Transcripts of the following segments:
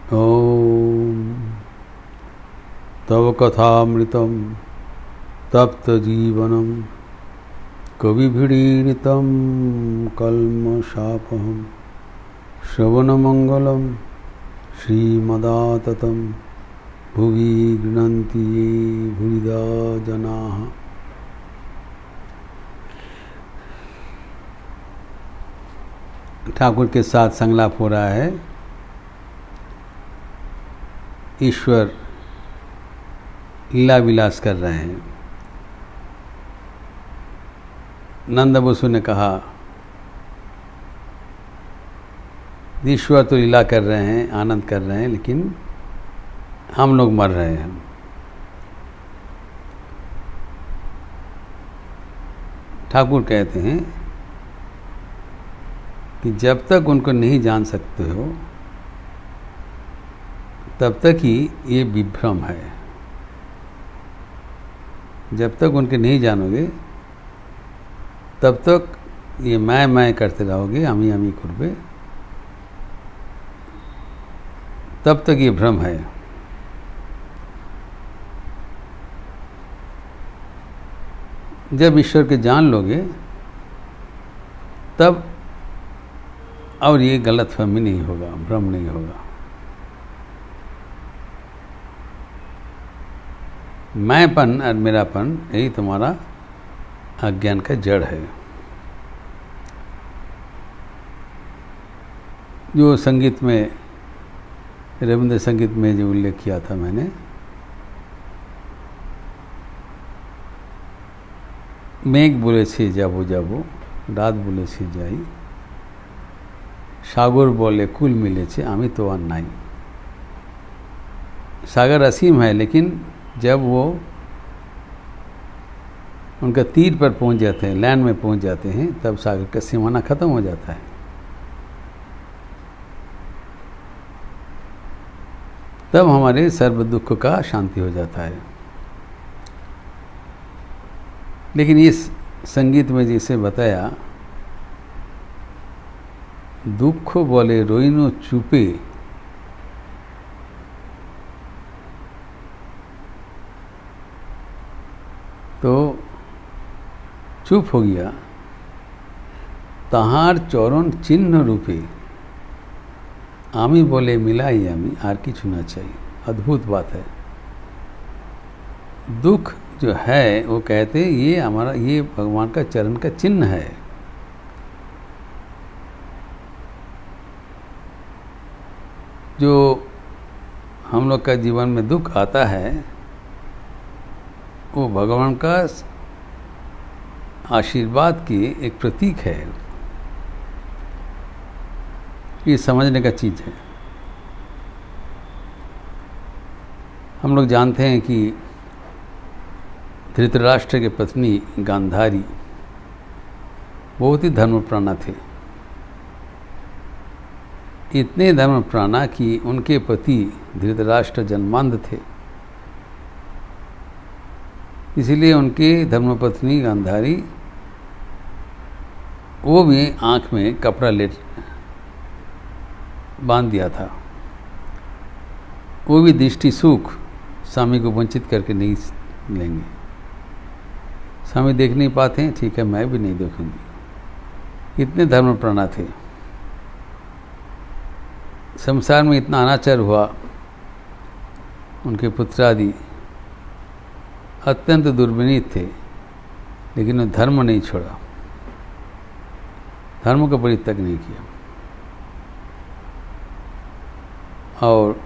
ॐ तव कथामृतं तप्तजीवनं कविभिरीडितं कल्मषापहं श्रवणमङ्गलं श्रीमदाततं भुवि गृह्णन्ति ये भूरिदा जनाः। ठाकुर के साथ संलाप हो रहा है। ईश्वर लीला विलास कर रहे हैं। नंद बसु ने कहा, ईश्वर तो लीला कर रहे हैं, आनंद कर रहे हैं, लेकिन हम लोग मर रहे हैं। ठाकुर कहते हैं कि जब तक उनको नहीं जान सकते हो तब तक ही ये विभ्रम है। जब तक उनके नहीं जानोगे तब तक ये मैं करते रहोगे, अमी करबे, तब तक ये भ्रम है। जब ईश्वर के जान लोगे तब और ये गलतफहमी नहीं होगा, भ्रम नहीं होगा। मैंपन और मेरापन यही तुम्हारा अज्ञान का जड़ है। जो संगीत में, रविंद्र संगीत में जो उल्लेख किया था मैंने, मेघ बोले छे जाबो जाबो, रात बोले छे जाई, सागर बोले कुल मिले छे आमी तो और नाई। सागर असीम है, लेकिन जब वो उनका तीर पर पहुंच जाते हैं, लैंड में पहुंच जाते हैं, तब सागर का सीमाना खत्म हो जाता है। तब हमारे सर्व दुख का शांति हो जाता है। लेकिन इस संगीत में जैसे बताया, दुख बोले रोइनो चुपे, तो चुप हो गया। तहार चरण चिन्ह रूपे आमी बोले मिलाई आमी, आर की छूना चाहिए। अद्भुत बात है। दुख जो है वो कहते ये हमारा, ये भगवान का चरण का चिन्ह है। जो हम लोग का जीवन में दुख आता है वो भगवान का आशीर्वाद की एक प्रतीक है। ये समझने का चीज़ है। हम लोग जानते हैं कि धृतराष्ट्र के पत्नी गांधारी बहुत ही धर्मप्राणा थे। इतने धर्मप्राणा कि उनके पति धृतराष्ट्र जन्मांध थे। इसीलिए उनकी धर्मपत्नी गांधारी, वो भी आँख में कपड़ा ले बांध दिया था। वो भी दृष्टि सुख स्वामी को वंचित करके नहीं लेंगे। स्वामी देख नहीं पाते हैं, ठीक है, मैं भी नहीं देखूंगी। इतने धर्मप्राणा थे। संसार में इतना अनाचार हुआ, उनके पुत्र आदि अत्यंत दुर्विनीत थे, लेकिन वो धर्म नहीं छोड़ा, धर्म का परित्याग नहीं किया। और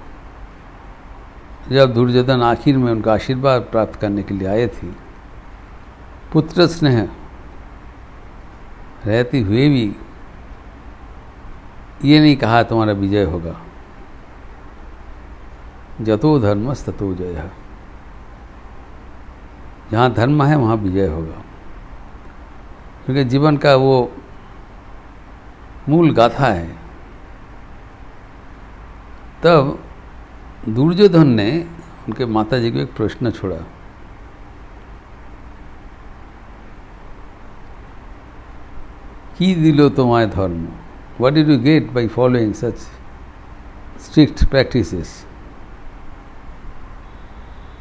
जब दुर्योधन आखिर में उनका आशीर्वाद प्राप्त करने के लिए आए थे, पुत्र स्नेह रहते हुए भी ये नहीं कहा तुम्हारा विजय होगा। जतो धर्मस् ततो जयः। जहाँ धर्म है वहाँ विजय होगा, क्योंकि जीवन का वो मूल गाथा है। तब दुर्योधन ने उनके माताजी को एक प्रश्न छोड़ा, কি দিল তোমায় ধর্ম? What did you get by following such strict practices.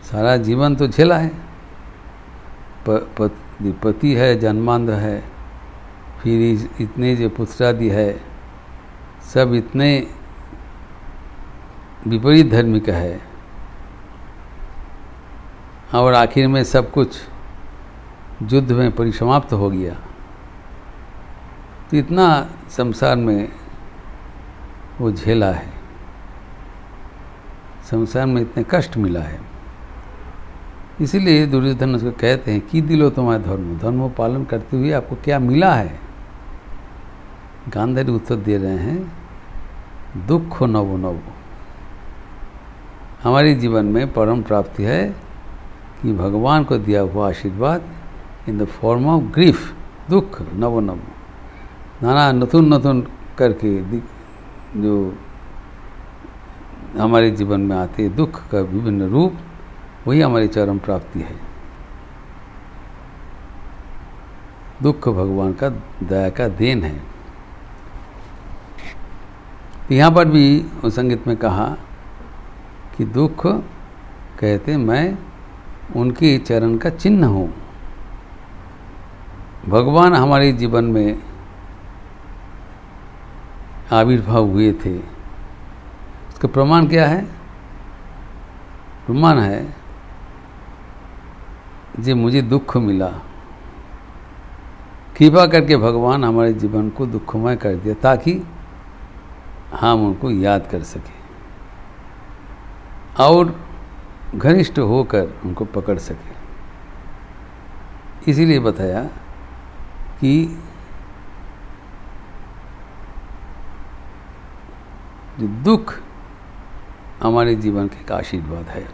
सारा जीवन तो झेला है, पति है, जन्मांध है, फिर इतने जो पुत्रादि है, सब इतने विपरीत धर्म का है, और आखिर में सब कुछ युद्ध में परिसमाप्त हो गया। तो इतना संसार में वो झेला है, संसार में इतने कष्ट मिला है। इसीलिए दुर्योधन उसको कहते हैं कि दिलो तुम्हारा धर्म, धर्म पालन करते हुए आपको क्या मिला है। गांधारी उत्तर दे रहे हैं, दुख नवो नवो। हमारे जीवन में परम प्राप्ति है कि भगवान को दिया हुआ आशीर्वाद in the form of grief, दुख नवो नवो, नाना नतुन नतुन करके जो हमारे जीवन में आते दुख का विभिन्न रूप, वही हमारी चरम प्राप्ति है। दुख भगवान का दया का देन है। यहाँ पर भी उस संगीत में कहा कि दुख कहते मैं उनके चरण का चिन्ह हूँ। भगवान हमारे जीवन में आविर्भाव हुए थे, उसका प्रमाण क्या है? प्रमाण है जो मुझे दुख मिला, कृपा करके भगवान हमारे जीवन को दुखमय कर दिया ताकि हम उनको याद कर सके और घनिष्ठ होकर उनको पकड़ सके। इसीलिए बताया कि जो दुख हमारे जीवन के एक आशीर्वाद है,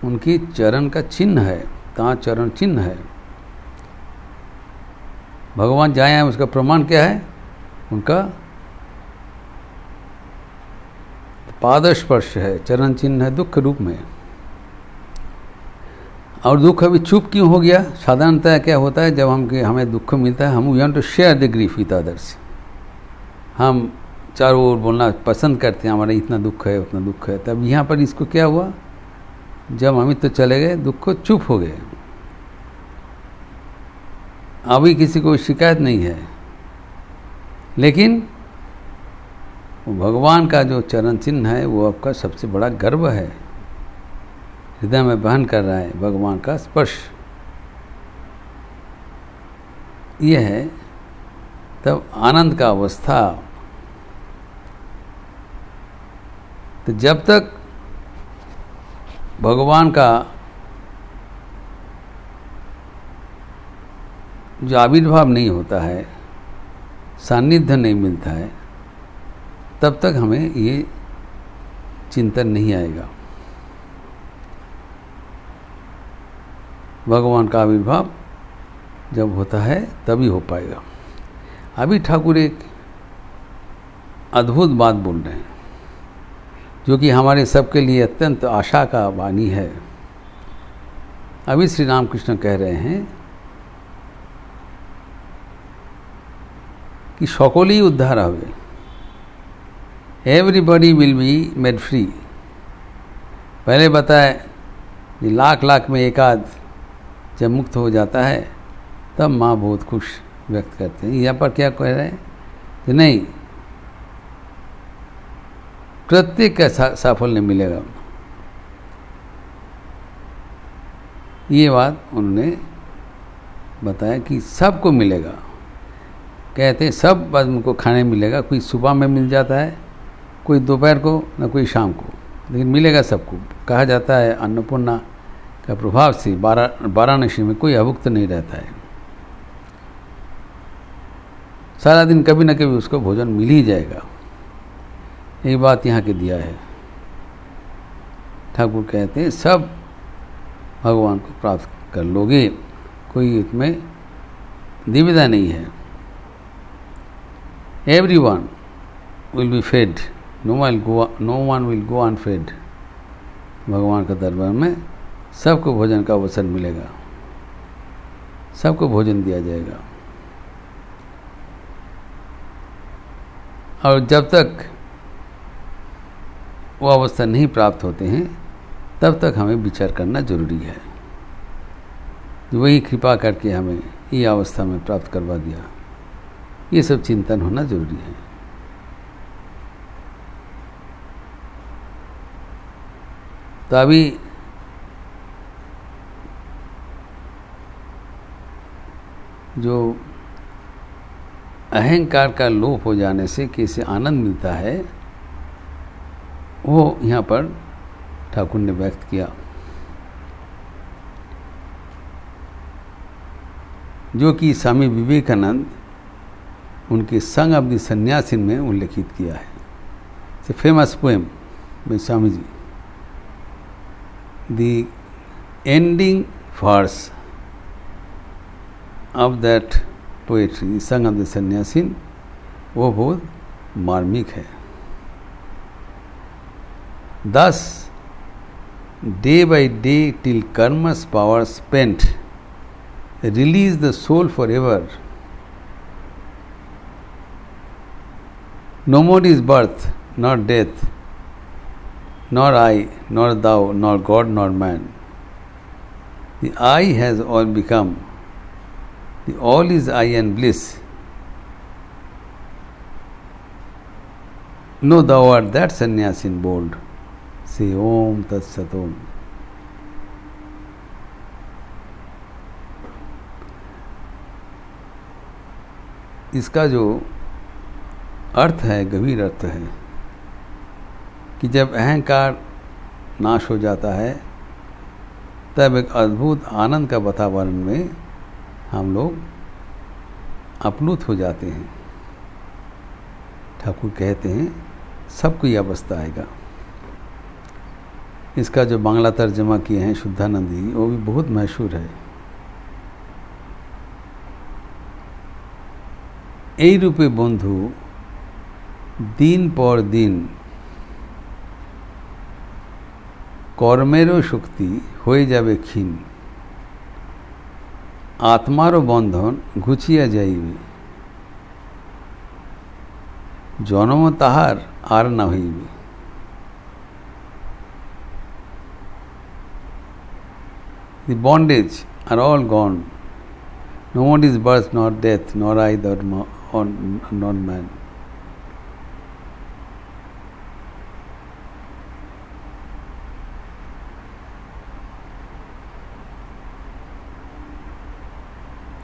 उनकी चरण का चिन्ह है, ता चरण चिन्ह है। भगवान जाए हैं, उसका प्रमाण क्या है? उनका पादस्पर्श है, चरण चिन्ह है दुख रूप में। और दुख अभी चुप क्यों हो गया? साधारणतः क्या होता है, जब हमें दुख मिलता है, हम we want to share the grief with others. हम चारों ओर बोलना पसंद करते हैं, हमारा इतना दुख है, उतना दुख है। तब यहाँ पर इसको क्या हुआ, जब अमित तो चले गए, दुख को चुप हो गए। अभी किसी को शिकायत नहीं है, लेकिन भगवान का जो चरण चिन्ह है वो आपका सबसे बड़ा गर्व है। हृदय में बहन कर रहा है भगवान का स्पर्श, ये है तब आनंद का अवस्था। तो जब तक भगवान का जो आविर्भाव नहीं होता है, सान्निध्य नहीं मिलता है, तब तक हमें ये चिंतन नहीं आएगा। भगवान का आविर्भाव जब होता है तभी हो पाएगा। अभी ठाकुर एक अद्भुत बात बोल रहे हैं, जो कि हमारे सबके लिए अत्यंत आशा का वाणी है। अभी श्री रामकृष्ण कह रहे हैं कि सकलेई उद्धार হবে, everybody will be made free. पहले बताए कि लाख लाख में एक आध जब मुक्त हो जाता है तब माँ बहुत खुश व्यक्त करते हैं। यहाँ पर क्या कह रहे हैं कि नहीं, प्रत्येक का साफल्य मिलेगा। ये बात उन्होंने बताया कि सबको मिलेगा। कहते हैं सब आदमी को खाने मिलेगा, कोई सुबह में मिल जाता है, कोई दोपहर को, न कोई शाम को, लेकिन मिलेगा सबको। कहा जाता है अन्नपूर्णा का प्रभाव से वाराणसी में कोई अभुक्त नहीं रहता है, सारा दिन कभी न कभी उसको भोजन मिल ही जाएगा। यही बात यहाँ के दिया है। ठाकुर कहते हैं सब भगवान को प्राप्त कर लोगे, कोई इसमें दुविधा नहीं है। Everyone will be fed, no one will go unfed. भगवान का दरबार में सबको भोजन का अवसर मिलेगा, सबको भोजन दिया जाएगा। और जब तक वो अवस्था नहीं प्राप्त होते हैं तब तक हमें विचार करना जरूरी है। वही कृपा करके हमें ये अवस्था में प्राप्त करवा दिया, ये सब चिंतन होना जरूरी है। तो अभी जो अहंकार का लोप हो जाने से कैसे आनंद मिलता है वो यहाँ पर ठाकुर ने व्यक्त किया, जो कि स्वामी विवेकानंद उनके संग ऑफ द सन्यासीन में उल्लेखित किया है। It's a famous poem by Swami ji. The ending verse of that poetry song of the Sannyasin वो बहुत मार्मिक है। Thus, day by day till karma's power spent, release the soul forever. No more is birth, nor death, nor I, nor thou, nor God, nor man. The I has all become, the all is I and bliss. No, thou art that sannyasin bold. Say Om Tat Sat Om. इसका जो अर्थ है, गंभीर अर्थ है कि जब अहंकार नाश हो जाता है तब एक अद्भुत आनंद का वातावरण में हम लोग अपलुत हो जाते हैं। ठाकुर कहते हैं सबको ये अवस्था आएगा। इसका जो बांग्ला तर्जमा किए हैं शुद्धानंद जी, वो भी बहुत मशहूर है। এই রূপে বন্ধু দিন পর দিন কর্মেরও শক্তি হয়ে যাবে ক্ষীণ, আত্মারও বন্ধন ঘুচিয়া যাইবে, জনম তাহার আর না হইবে। The bondage are all gone. No one is birth, nor death, nor I, nor man.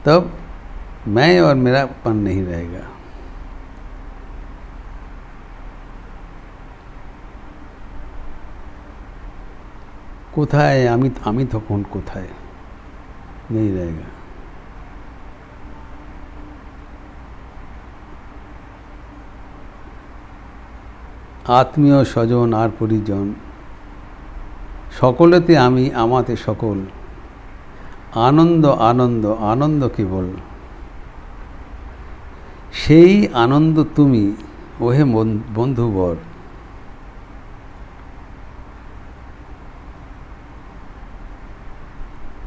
तब मैं और मेरापन नहीं रहेगा। কোথায় আমি তখন কোথায় नहीं रहेगा। আত্মীয় স্বজন আর পরিজন সকলেতে আমি আমাতে সকল, আনন্দ আনন্দ আনন্দ কেবল, সেই আনন্দ তুমি ওহে বন্ধুবর।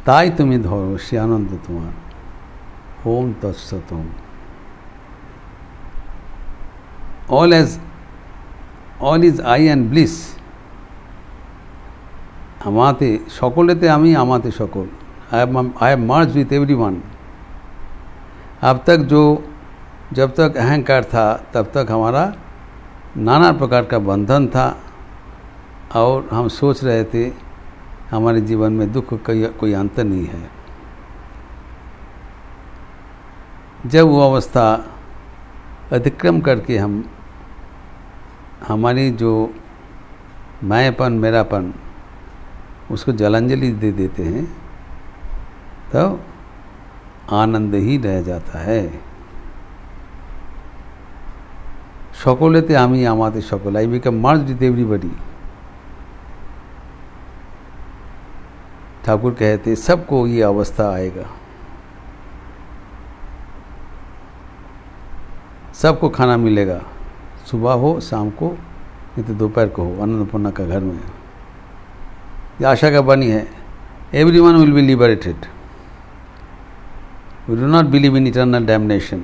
তাই তুমি ধরো সে আনন্দ তোমার। ওম তৎসৎ ওম। all is I and bliss। আমাতে সকলেতে আমি আমাতে সকল। I have merged with everyone। अब तक जब तक अहंकार था तब तक हमारा नाना प्रकार का बंधन था और हम सोच रहे थे हमारे जीवन में दुख का कोई अंत नहीं है। जब वो अवस्था अतिक्रम करके हम हमारी जो मैंपन मेरापन उसको जलांजलि दे देते हैं तब आनंद ही रह जाता है। সকলেতে আমি আমাতে সকল। I become merged with everybody। Thakur कहते सबको ये अवस्था आएगा, सबको खाना मिलेगा, सुबह हो शाम को नहीं तो दोपहर को हो, अन्नपूर्णा का घर में। ये आशा का वाणी है। Everyone will be liberated. We do not believe in eternal damnation,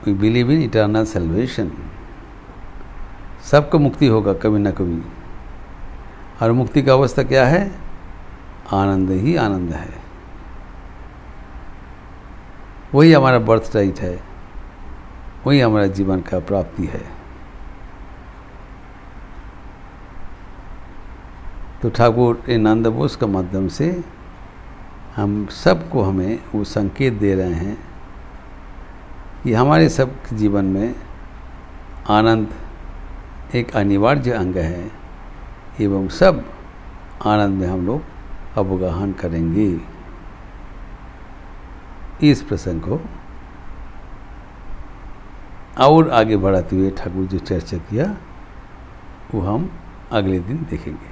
we believe in eternal salvation. सबको मुक्ति होगा कभी ना कभी। और मुक्ति का अवस्था क्या है? आनंद ही आनंद है। वही हमारा बर्थ राइट है, वही हमारा जीवन का प्राप्ति है। तो ठाकुर इन आनंद बोस के माध्यम से हम सबको हमें वो संकेत दे रहे हैं कि हमारे सब जीवन में आनंद एक अनिवार्य अंग है एवं सब आनंद में हम लोग अवगाहन करेंगे। इस प्रसंग को और आगे बढ़ाते हुए ठाकुर जो चर्चा किया वो हम अगले दिन देखेंगे।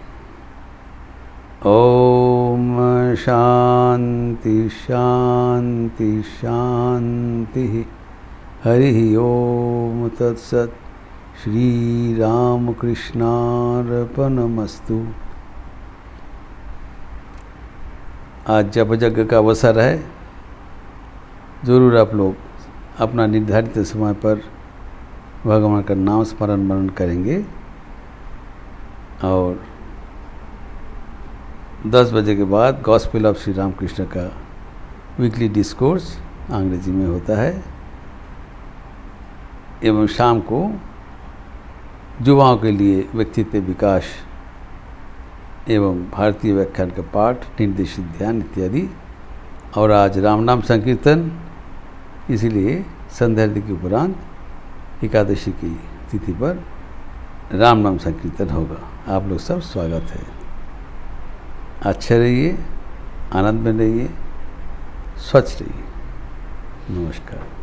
ओम शांति शांति शांति। हरि ओम तत्सत। श्री राम कृष्णार्पणमस्तु। आज जप यज्ञ का अवसर है, ज़रूर आप लोग अपना निर्धारित समय पर भगवान का नाम स्मरण मनन करेंगे और 10 बजे के बाद गॉस्पेल ऑफ श्री राम कृष्ण का वीकली डिस्कोर्स अंग्रेजी में होता है एवं शाम को युवाओं के लिए व्यक्तित्व विकास एवं भारतीय व्याख्यान का पाठ, निर्देशित ध्यान इत्यादि। और आज राम नाम संकीर्तन, इसीलिए संध्या के उपरांत एकादशी की तिथि पर राम नाम संकीर्तन होगा। आप लोग सब स्वागत है। अच्छे रहिए, आनंद में रहिए, स्वच्छ रहिए। नमस्कार।